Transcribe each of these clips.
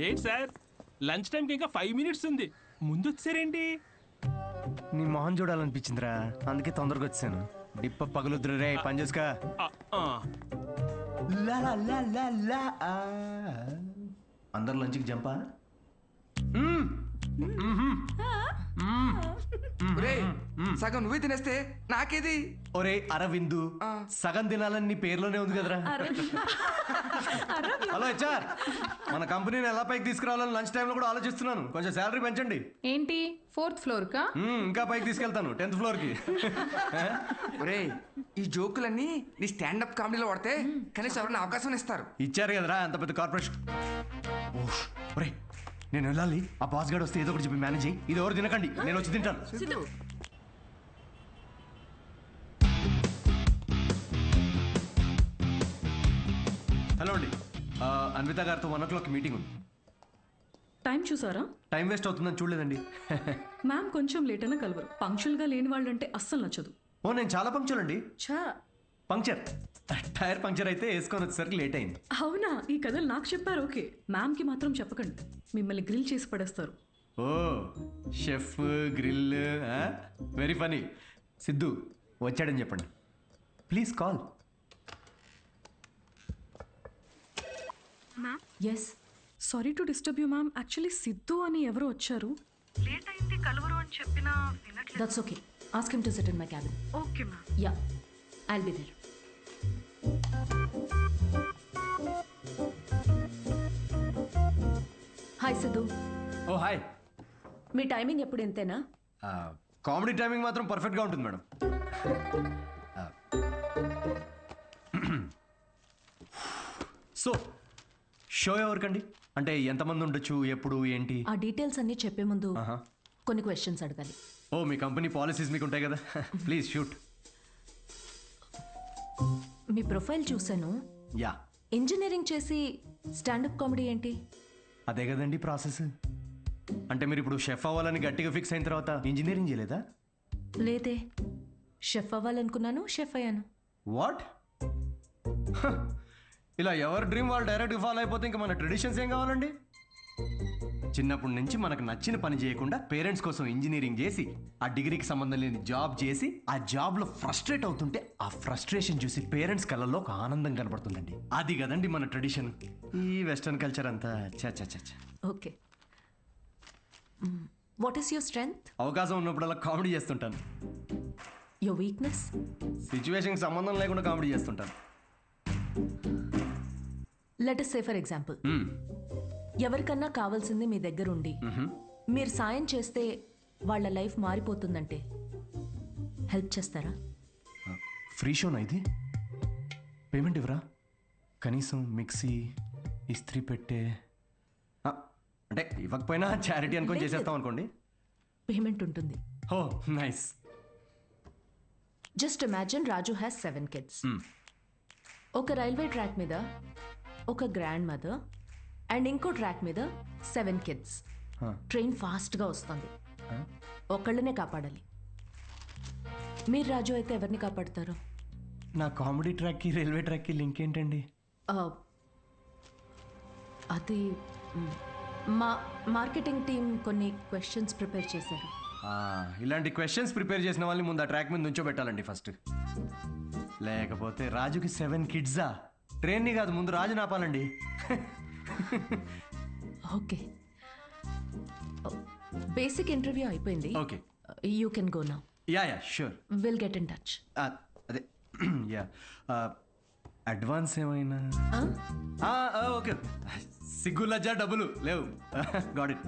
ఏంటి sir lunch టైంకి ఇంకా 5 minutes ఉంది, ముందు వచ్చారేంటి? నీ మొహం చూడాలనిపించిందిరా, అందుకే తొందరగా వచ్చాను. డిప్ప పగులుద్దురు రే, పని చేసుకా. అందరు లంచ్కి జంపా? సగం నువ్వే తినేస్తే నాకేది? ఒరే అరవిందు, సగం తినాలని నీ పేర్లోనే ఉంది కదరా. హలో హెచ్ఆర్, మన కంపెనీని ఎలా పైకి తీసుకురావాలని లంచ్ టైంలో కూడా ఆలోచిస్తున్నాను. కొంచెం శాలరీ పెంచండి. ఏంటి 4th floor కా? ఇంకా పైకి తీసుకెళ్తాను, 10th floor కి. ఒరే ఈ జోకులన్నీ నీ స్టాండప్ కామెడీలో వాడితే కనీసం ఎవరైనా అవకాశం ఇస్తారు. ఇచ్చారు కదరా అంత పెద్ద కార్పొరేషన్. ఒరే నేను వెళ్ళాలి, ఆ బాస్ గార్డ్ వస్తే ఏదో ఒకటి చెప్పి మేనేజ్ చేయి. ఇది ఎవరు తినకండి, నేను వచ్చి తింటాను. హలో అండి, అన్విత గారితో 1 o'clock మీటింగ్ ఉంది. టైం చూసారా? టైం వేస్ట్ అవుతుందని చూడలేదండి. మ్యామ్ కొంచెం లేట్ అయినా కలవరు. పంక్చువల్గా లేని వాళ్ళంటే అస్సలు నచ్చదు. ఓ నేను చాలా పంక్చర్ అండి. ఛా, పంక్చర్ టైర్ పంక్చర్ అయితే వేసుకొని వచ్చేసరికి లేట్ అయింది. అవునా? ఈ కథలు నాకు చెప్పారు. ఓకే, మ్యామ్కి మాత్రం చెప్పకండి, మిమ్మల్ని గ్రిల్ చేసి పడేస్తారు. Oh chef grill, very funny. Siddhu వచ్చాడని చెప్పండి, please call. Ma'am yes, sorry to disturb you ma'am. Actually Siddhu అని ఎవరు వచ్చారు, లేట్ అయింది కలవరు అని చెప్పినా వినట్లేదు. That's okay, ask him to sit in my cabin. Okay ma'am. Yeah, I'll be there. Hi Siddhu. Oh hi. మీ టైమింగ్ ఎప్పుడు ఎంతేనా? కామెడీ టైమింగ్ మాత్రం పర్ఫెక్ట్గా ఉంటుంది మేడం. సో షో ఎవరికండి, అంటే ఎంతమంది ఉండొచ్చు, ఎప్పుడు, ఏంటి? ఆ డీటెయిల్స్ అన్నీ చెప్పే ముందు కొన్ని క్వశ్చన్స్ అడగాలి. ఓ మీ కంపెనీ పాలసీస్ మీకు ఉంటాయి కదా, ప్లీజ్ షూట్. మీ ప్రొఫైల్ చూశాను. యా, ఇంజనీరింగ్ చేసి స్టాండప్ కామెడీ ఏంటి? అదే కదండి ప్రాసెస్. అంటే మీరు ఇప్పుడు షెఫ్ అవ్వాలని గట్టిగా ఫిక్స్ అయిన తర్వాత ఇంజనీరింగ్ చేయలేదా? లేదే, షెఫ్ అవ్వాలనుకున్నాను, షెఫ్ అయ్యాను. వాట్? ఇలా ఎవరి డ్రీమ్ వాళ్ళు డైరెక్ట్గా ఫాలో అయిపోతే ఇంకా మన ట్రెడిషన్స్ ఏం కావాలండి? చిన్నప్పటి నుంచి మనకు నచ్చిన పని చేయకుండా పేరెంట్స్ కోసం ఇంజనీరింగ్ చేసి ఆ డిగ్రీకి సంబంధం లేని జాబ్ చేసి ఆ జాబ్లో ఫ్రస్ట్రేట్ అవుతుంటే ఆ ఫ్రస్ట్రేషన్ చూసి పేరెంట్స్ కళ్ళల్లో ఒక ఆనందం కనబడుతుందండి. అది కదండి మన ట్రెడిషన్. ఈ వెస్టర్న్ కల్చర్ అంతా చా. Okay, what is your strength? అవకాశం ఉన్నప్పుడల్లా కామెడీ చేస్తుంటాను. Your weakness? సిచ్యువేషన్కి సంబంధం లేకుండా కామెడీ చేస్తుంటాను. Let us say for example, ఎవరికన్నా కావాల్సింది మీ దగ్గర ఉండి మీరు సాయం చేస్తే వాళ్ళ లైఫ్ మారిపోతుందంటే హెల్ప్ చేస్తారా? ఫ్రీ షోనా ఇది? పేమెంట్ ఇవ్వరా? కనీసం మిక్సీ, ఇస్త్రీ పెట్టే, అంటే ఇవ్వకపోయినా చారిటీ అనుకొని చేసేస్తాం అనుకోండి. పేమెంట్ ఉంటుంది. Oh nice. Just imagine Raju has 7 kids. ఒక రైల్వే ట్రాక్ మీద ఒక గ్రాండ్ మదర్ అండ్ ఇంకో ట్రాక్ మీద 7 kids. ట్రైన్ ఫాస్ట్గా వస్తుంది, ఒకళ్ళనే కాపాడాలి. మీరు రాజు అయితే ఎవరిని కాపాడతారు? నా కామెడీ ట్రాక్కి రైల్వే ట్రాక్కి లింక్ ఏంటండి? అది మా మార్కెటింగ్ టీం కొన్ని క్వశ్చన్స్ ప్రిపేర్ చేశారు. ఇలాంటి క్వశ్చన్స్ ప్రిపేర్ చేసిన వాళ్ళని ముందు ఆ ట్రాక్ మీద నుంచోబెట్టాలండి ఫస్ట్. లేకపోతే రాజుకి 7 kids? ట్రైన్ని కాదు, ముందు రాజు నాపాలండి. ఓకే, బేసిక్ ఇంటర్వ్యూ అయిపోయింది. Okay, you can go now. Yeah sure, will get in touch. అదే యా, అడ్వాన్స్ ఏమైనా? ఓకే, సిగ్గు లజ్జా డబ్బులు లేవు. Got it.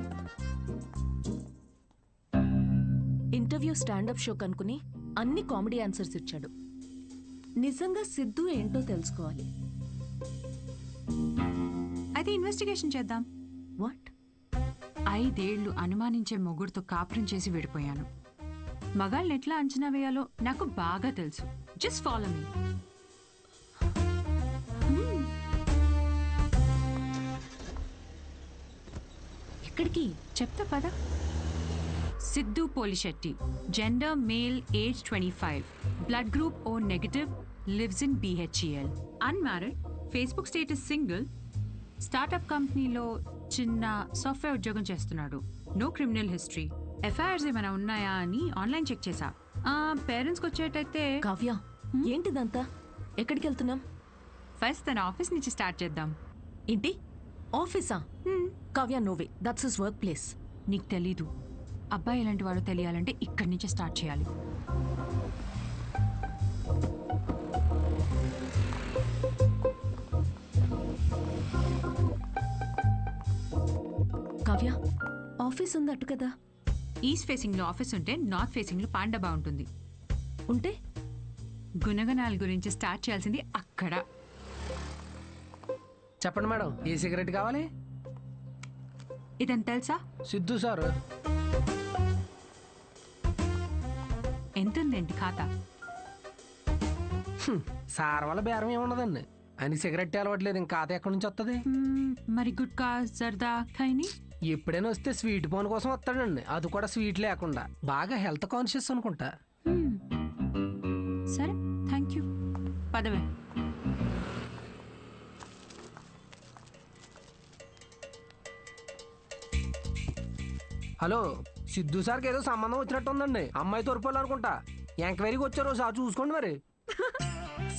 Interview standup show కనుకుని అన్ని కామెడీ ఆన్సర్స్ ఇచ్చాడు. నిజంగా సిద్ధు ఏంటో తెలుసుకోవాలి. అయితే ఇన్వెస్టిగేషన్ చేద్దాం. వాట్? 5 ఏళ్లు అనుమానించే మొగుడుతో కాపురం చేసి విడిపోయాను. మగాళ్ళని ఎట్లా అంచనా వేయాలో నాకు బాగా తెలుసు. Just follow me. ఎక్కడికి? చెప్తా పదా. Siddhu Polishetty, gender male, age 25, blood group O negative, lives in BHEL, unmarried, Facebook status single, startup కంపెనీలో చిన్న సాఫ్ట్వేర్ ఉద్యోగం చేస్తున్నాడు. No criminal history. ఎఫ్ఐఆర్స్ ఏమైనా ఉన్నాయా అని ఆన్లైన్ చెక్ చేశా. పేరెంట్స్కి వచ్చేటైతే కావ్య ఏంటిదంతా? ఎక్కడికి వెళ్తున్నాం? ఫస్ట్ తన ఆఫీస్ నుంచి స్టార్ట్ చేద్దాం. ఏంటి ఆఫీసా? Kavya no way, that's his work place. నీకు తెలీదు, అబ్బాయి ఎలాంటి వాడో తెలియాలంటే ఇక్కడి నుంచే స్టార్ట్ చేయాలి. కావ్య ఆఫీస్ ఉంది అటు కదా. ఈస్ట్ ఫేసింగ్లో ఆఫీస్ ఉంటే నార్త్ ఫేసింగ్లో పాండబా ఉంటుంది. ఉంటే గుణగణాల గురించి స్టార్ట్ చేయాల్సింది అక్కడ. చెప్పండి మేడం, ఏ సిగరెట్ కావాలి? ఇదని తెలుసా? సిద్ధు సార్. ఎంతుందేంటి ఖాతా? సార్ వల్ల బేరం ఏమున్నదండి, ఆయనకి సిగరెట్ అలవట్లేదు, ఇంకా ఖాతా ఎక్కడి నుంచి వస్తుంది? మరి గుట్కా జర్దా ఖైని? ఎప్పుడైనా వస్తే స్వీట్ పోన్ కోసం వస్తాడండి, అది కూడా స్వీట్ లేకుండా. బాగా హెల్త్ కాన్షియస్ అనుకుంటా. సరే, థ్యాంక్ యూ. పదవే. హలో, సిద్ధు సార్కి ఏదో సంబంధం వచ్చినట్టు ఉందండి. అమ్మాయి తోరిపోవాలి అనుకుంటా. ఎంక్వైరీకి వచ్చారు, సార్ చూసుకోండి మరి.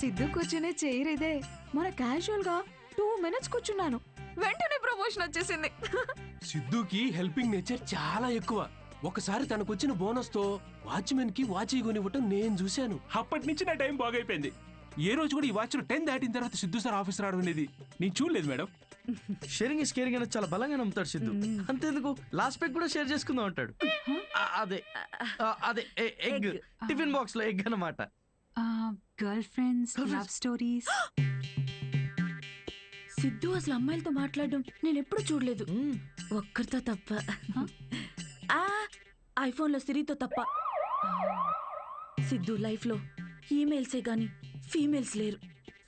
సిద్ధు కూర్చునే చైర్ ఇదే. మన క్యాజువల్ గా 2 minutes కూర్చున్నాను, వెంటనే ప్రమోషన్ వచ్చేసింది. సిద్ధుకి హెల్పింగ్ నేచర్ చాలా ఎక్కువ. ఒకసారి తనకొచ్చిన బోనస్ తో వాచ్మెన్ కి వాచ్ కొనివ్వటం నేను చూశాను. అప్పటి నుంచి నా టైం బాగైపోయింది. ఏ రోజు కూడా ఈ వాచ్ 10 దాటిన తర్వాత సిద్ధు సార్ ఆఫీస్ రావడం అనేది నేను చూడలేదు మేడం. షేరింగ్ ఇస్ కేరింగ్ అనేది చాలా బలంగా నమ్ముతాడు సిద్ధు. అంతేందుకు లాస్ట్ పెగ్ కూడా షేర్ చేసుకుందాం అంటాడు. అదే అదే ఎగ్, టిఫిన్ బాక్స్ లో ఎగ్ అన్నమాట. Girl friends, love stories. Siddhu అసలు అమ్మాయిలతో మాట్లాడడం నేను ఎప్పుడు చూడలేదు, ఒక్కరితో తప్ప. ఐఫోన్లో సిరితో తప్ప. సిద్ధు లైఫ్ లో ఈమెయిల్సే గాని ఫీమేల్స్ లేరు.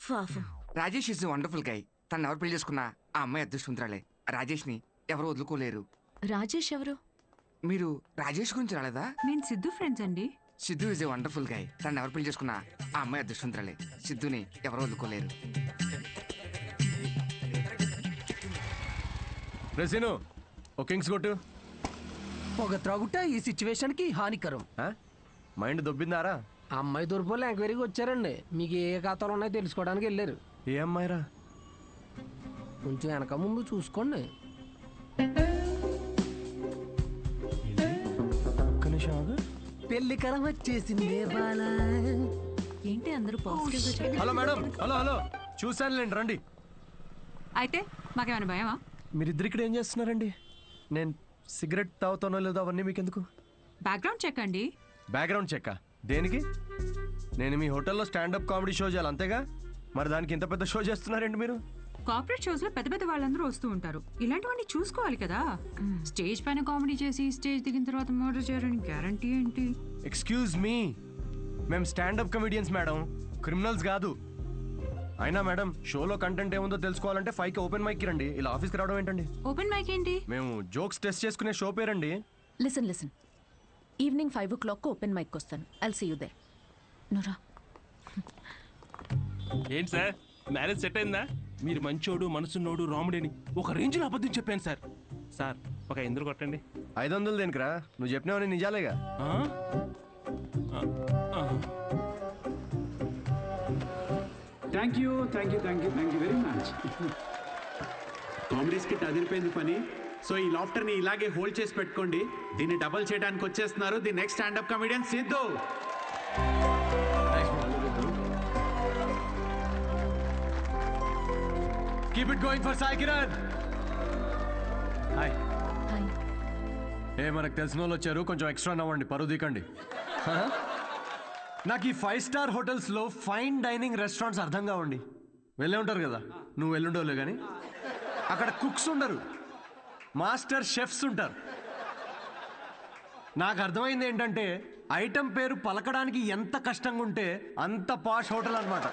పాపం. Rajesh is wonderful guy. తను ఎవరు పెళ్లి చేసుకున్నా ఆ అమ్మాయి అదృష్టవంతురాలే. రాజేష్ ని ఎవరు వదులుకోలేరు. రాజేష్ ఎవరు? మీరు రాజేష్ గురించి రాలేదా? నేను సిద్ధు ఫ్రెండ్స్ అండి. Siddhu is a wonderful guy. తను ఎవరు పెళ్లి చేసుకున్నా ఆ అమ్మాయి అదృష్టవంతురాలే. సిద్ధుని ఎవరు వదులుకోలేరు. రెసిను ఓ కింగ్స్ కొట్టు. పొగ త్రాగుట ఈ సిచ్యువేషన్ కి హానికరం. మైండ్ దొబ్బిందారా? అమ్మాయి తోరిపోలే ఎంక్వైరీకి వచ్చారండి. మీకు ఏ ఖాతాలు ఉన్నాయో తెలుసుకోవడానికి వెళ్ళారు. ఏ అమ్మాయిరా? కొంచెం వెనక ముందు చూసుకోండి. పెళ్లి కరం వచ్చేసింది. ఏంటి అందరూ positive? Hello madam, hello hello, చూశానులేండి, రండి. అయితే మాకేమైనా భయమా? మీరిద్దరు ఇక్కడ ఏం చేస్తున్నారండి? నేను సిగరెట్ తాగుతానో లేదో అవన్నీ మీకెందుకు? బ్యాక్గ్రౌండ్ చెక్ అండి. బ్యాక్గ్రౌండ్ చెక్ దేనికి? నేను మీ హోటల్లో స్టాండప్ కామెడీ షో చేయాలి అంతేగా, మరి దానికి ఇంత పెద్ద షో చేస్తున్నారండి మీరు? కార్పొరేట్ షోస్ లో పెద్ద పెద్ద వాళ్ళందరూ వస్తూ ఉంటారు. ఇలాంటివన్నీ చూసుకోవాలి కదా. స్టేజ్ పైన కామెడీ చేసి స్టేజ్ దిగిన తర్వాత మర్డర్ చేయడానికి గ్యారంటీ ఏంటి? ఎక్స్క్యూజ్ మీ, మేము స్టాండప్ కమెడియన్స్ మేడం, క్రిమినల్స్ కాదు. అయినా మేడం, షోలో కంటెంట్ ఏముందో తెలుసుకోవాలంటే 5కి ఓపెన్ మైక్ రండి. ఇలా ఆఫీస్కి రావడం ఏంటండి? ఓపెన్ మైక్ ఏంటి? మేము జోక్స్ టెస్ట్ చేసుకునే షో పేరండి. Listen, evening 5 o'clock open mic వస్తాను. I'll see you there. నురా. ఏంటి సార్, మ్యారేజ్ సెట్ అయిందా? మీరు మంచోడు, మనసున్నోడు, రాముడని ఒక రేంజ్లో అబద్ధం చెప్పాను సార్. సార్ ఒక ఎందుకు కొట్టండి. 500 దేనికిరా? నువ్వు చెప్పినావని నిజాలేగా. Thank you very much. Comedy skit అదిరిపోయింది పని. సో ఈ లాఫ్టర్ ని ఇలాగే హోల్డ్ చేసి పెట్టుకోండి. దీన్ని డబల్ చేయడానికి వచ్చేస్తున్నారు the next standup comedian Siddhu. Keep it going for Sai Kiran. Hi. మనకు తెలిసిన వాళ్ళు వచ్చారు, కొంచెం ఎక్స్ట్రా నవ్వండి, పరువు దీకండి. నాకు ఈ 5 star హోటల్స్లో ఫైన్ డైనింగ్ రెస్టారెంట్స్ అర్థం కావండి. వెళ్ళే ఉంటారు కదా, నువ్వు వెళ్ళుండవులే కానీ. అక్కడ కుక్స్ ఉండరు, మాస్టర్ షెఫ్స్ ఉంటారు. నాకు అర్థమైంది ఏంటంటే, ఐటమ్ పేరు పలకడానికి ఎంత కష్టంగా ఉంటే అంత పాష్ హోటల్ అనమాట.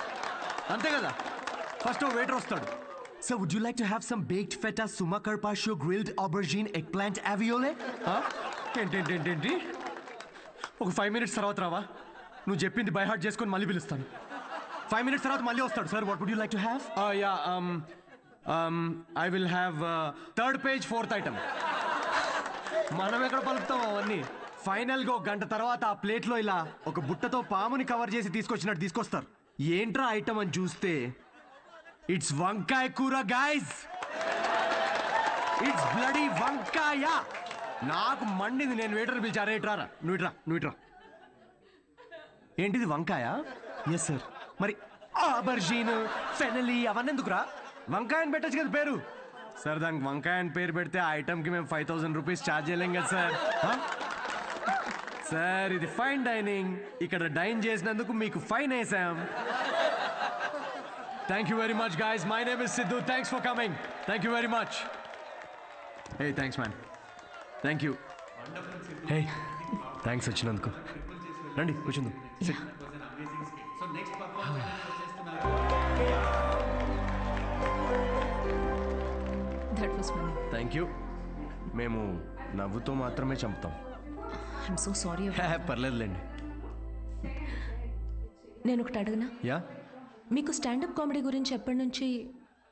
అంతే కదా. ఫస్ట్ వెయిటర్ వస్తాడు. So would you like to have some baked feta, suma carpaccio, grilled aubergine, eggplant aviole? ఏంటి ఒక 5 minutes తర్వాత రావా? నువ్వు చెప్పింది బై హార్ట్ చేసుకొని మళ్ళీ పిలుస్తాను. 5 minutes తర్వాత మళ్ళీ వస్తాడు. Sir what would you like to have? I will have third page fourth item. మనం ఎక్కడ పలుకుతాం అవన్నీ. ఫైనల్ గా 1 గంట తర్వాత ఆ ప్లేట్ లో ఇలా ఒక బుట్టతో పాముని కవర్ చేసి తీసుకొచ్చినట్టు తీసుకొస్తారు. ఏంట్రా ఐటమ్ అని చూస్తే ఇట్స్ వంకాయ కూర గైస్. ఇట్స్ బ్లడీ వంకాయ. నాకు మండింది. నేను వెయిటర్ పిలిచారా, ఇట్రారా, నువ్వు ఇట్రా. ఏంటిది వంకాయ? Yes sir. మరి ఆబర్జీన్, ఫెనలీ అవన్నీ ఎందుకురా? వంకాయ అని పెట్టచ్చు కదా పేరు. సార్ దానికి వంకాయ అని పేరు పెడితే ఆ ఐటమ్కి మేము 5000 రూపీస్ ఛార్జ్ చేయలేం కదా సార్. సార్ ఇది ఫైన్ డైనింగ్. ఇక్కడ డైన్ చేసినందుకు మీకు ఫైన్ వేసాం. Thank you very much guys. My name is Siddhu. Thanks for coming. Thank you very much. Hey thanks man. Thank you. Hey thanks వచ్చినందుకు. రండి కూర్చుందాం. That was funny. Thank you. మేము నవ్వుతో మాత్రమే చంపుతాం. I'm so sorry. పర్లేదులేండి. నేను ఒకటి అడగనా? యా. మీకు స్టాండప్ కామెడీ గురించి ఎప్పటి నుంచి?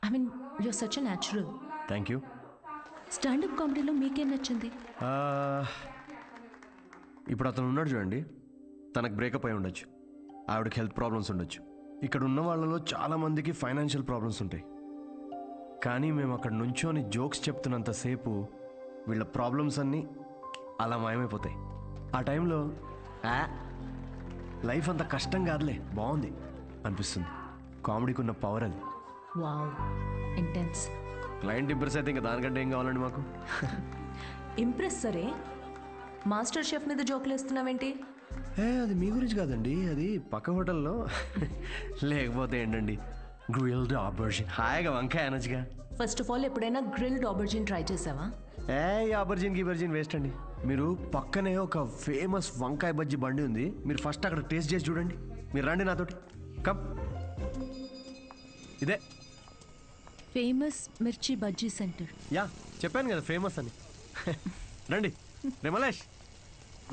I mean you're such a natural. Thank you. Standup కామెడీలో మీకేం నచ్చింది? ఇప్పుడు అతను ఉన్నాడు చూడండి, తనకు బ్రేకప్ అయి ఉండొచ్చు, ఆవిడకి హెల్త్ ప్రాబ్లమ్స్ ఉండొచ్చు. ఇక్కడ ఉన్న వాళ్ళలో చాలామందికి ఫైనాన్షియల్ ప్రాబ్లమ్స్ ఉంటాయి. కానీ మేము అక్కడ నుంచోని జోక్స్ చెప్తున్నంతసేపు వీళ్ళ ప్రాబ్లమ్స్ అన్నీ అలా మాయమైపోతాయి. ఆ టైంలో లైఫ్ అంత కష్టం కాదులే, బాగుంది అనిపిస్తుంది. కామెడీకి ఉన్న పవర్ అది. Wow, intense. క్లయింట్ ఇంప్రెస్ అయితే ఇంకా దానికంటే ఏం కావాలండి మాకు? ఇంప్రెస్ సరే, మాస్టర్ షెఫ్ మీద జోకులు వేస్తున్నావేంటి? అది మీ గురించి కాదండి, అది పక్క హోటల్లో. లేకపోతే ఏంటండి, గ్రిల్డ్ ఆబర్జిన్. హాయిగా వంకాయ అనొచ్చుగా. ఫస్ట్ ఆఫ్ ఆల్ ఎప్పుడైనా గ్రిల్డ్ ఆబర్జిన్ ట్రై చేసావా? ఆబర్జిన్ వేస్ట్ అండి. మీరు పక్కనే ఒక ఫేమస్ వంకాయ బజ్జీ బండి ఉంది, మీరు ఫస్ట్ అక్కడ టేస్ట్ చేసి చూడండి. మీరు రండి నాతోటి, కమ్. ఇదే ఫేమస్ మిర్చి బజ్జీ సెంటర్. యా చెప్పాను కదా ఫేమస్ అని. రండి. రిమలేష్.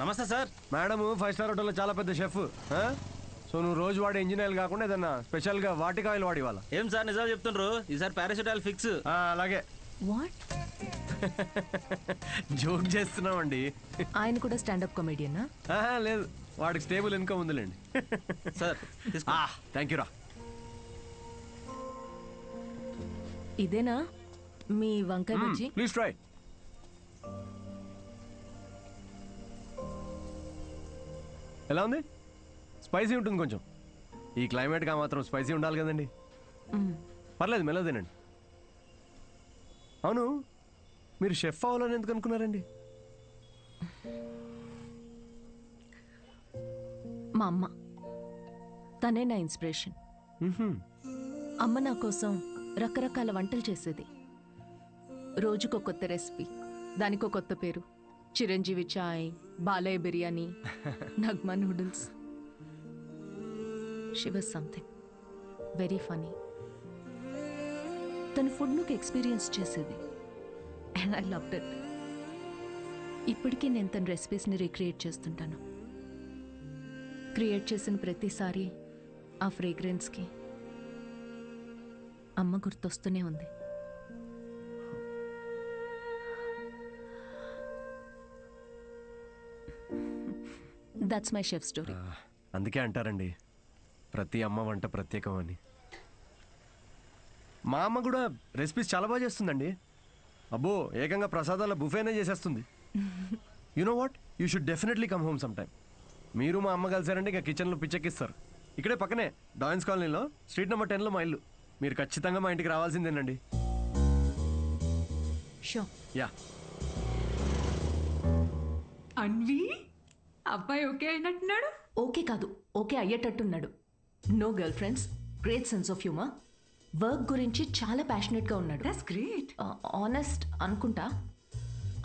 నమస్తే సార్. మేడం 5 స్టార్ హోటల్లో చాలా పెద్ద షెఫ్. సో నువ్వు రోజు వాడే ఇంజిన్ ఆయిల్ కాకుండా ఏదన్నా స్పెషల్గా వాటికి ఆయిల్ వాడి వాళ్ళ. ఏం సార్ నిజాలు చెప్తుండ్రు? ఈసారి పారాషూట్ ఫిక్స్. అలాగే. వాట్? జోక్ చేస్తున్నామండి. ఆయన కూడా స్టాండప్ కామెడియనా? లేదు, వాడికి స్టేబుల్ ఇన్కమ్ ఉందిలేండి. సార్ థ్యాంక్ యూ రా. ఇదేనా మీ వంకాయ బజ్జీ? Please try. ఎలా ఉంది? స్పైసీ ఉంటుంది కొంచెం. ఈ క్లైమేట్గా మాత్రం స్పైసీ ఉండాలి కదండి. పర్లేదు, మెల్లగా తినండి. అవును, మీరు షెఫ్ అవ్వాలని ఎందుకు అనుకున్నారండి? మా అమ్మ, తనే నా ఇన్స్పిరేషన్. అమ్మ నా కోసం రకరకాల వంటలు చేసేది. రోజుకో కొత్త రెసిపీ, దానికో కొత్త పేరు. Chiranjeevi chai, Balayya biryani, Nagma noodles. She was something very funny. తన ఫుడ్నుకి ఎక్స్పీరియన్స్ చేసేది, అండ్ ఐ లవ్డ్ ఇట్. ఇప్పటికీ నేను తన రెసిపీస్ని రీక్రియేట్ చేస్తుంటాను. క్రియేట్ చేసిన ప్రతిసారి ఆ ఫ్రేగ్రెన్స్కి అమ్మ గుర్తొస్తూనే ఉంది. That's my chef story. అందుకే అంటారండి ప్రతి అమ్మ వంట ప్రత్యేకం అని. మా అమ్మ కూడా రెసిపీస్ చాలా బాగా చేస్తుందండి. అబ్బో, ఏకంగా ప్రసాదాల బుఫేనే చేసేస్తుంది. You know what, you should definitely come home some time. మీరు మా అమ్మ కలిసారంటే ఇక కిచెన్లో పిచ్చెక్కిస్తారు. ఇక్కడే పక్కనే డాయిన్స్ కాలనీలో స్ట్రీట్ నెంబర్ 10లో మా ఇల్లు. మీరు ఖచ్చితంగా మా ఇంటికి రావాల్సిందేనండి. షూర్. యా. అన్వి, అబ్బాయి ఓకే అయినట్టున్నాడు. ఓకే కాదు, ఓకే అయ్యేటట్టున్నాడు. No girl friends, great sense of humour. Work గురించి చాలా ప్యాషనెట్గా ఉన్నాడు. That's great. ఆనెస్ట్ అనుకుంటా.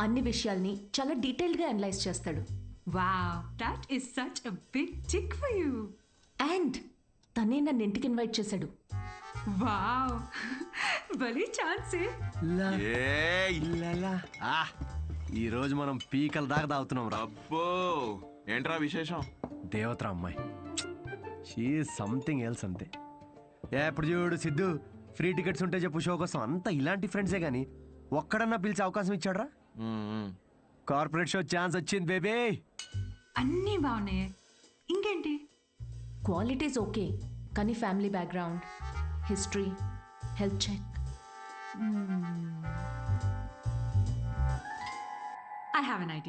అన్ని విషయాల్ని చాలా డీటెయిల్గా అనలైజ్ చేస్తాడు. Wow, that is such a big tick for you. And తనే నన్ను ఇంటికి ఇన్వైట్ చేశాడు. వావ్, భలే ఛాన్సే. ఈరోజు మనం పీకల దాకా తాగుతున్నాం రా. అబ్బో, ఏంట్రా విశేషం? దేవతరా అమ్మాయి, షీ ఈజ్ సంథింగ్ ఎల్స్ అంతే. ఇప్పుడు చూడు సిద్ధు, ఫ్రీ టికెట్స్ ఉంటే చెప్పు షో కోసం. అంతా ఇలాంటి ఫ్రెండ్సే గానీ ఒక్కడన్నా పిలిచే అవకాశం ఇచ్చాడ్రా? కార్పొరేట్ షో ఛాన్స్ వచ్చింది బేబీ. అన్నీ బాగున్నాయి, ఇంకేంటి? క్వాలిటీస్ ఓకే, కానీ family background, history, health check. I have an idea.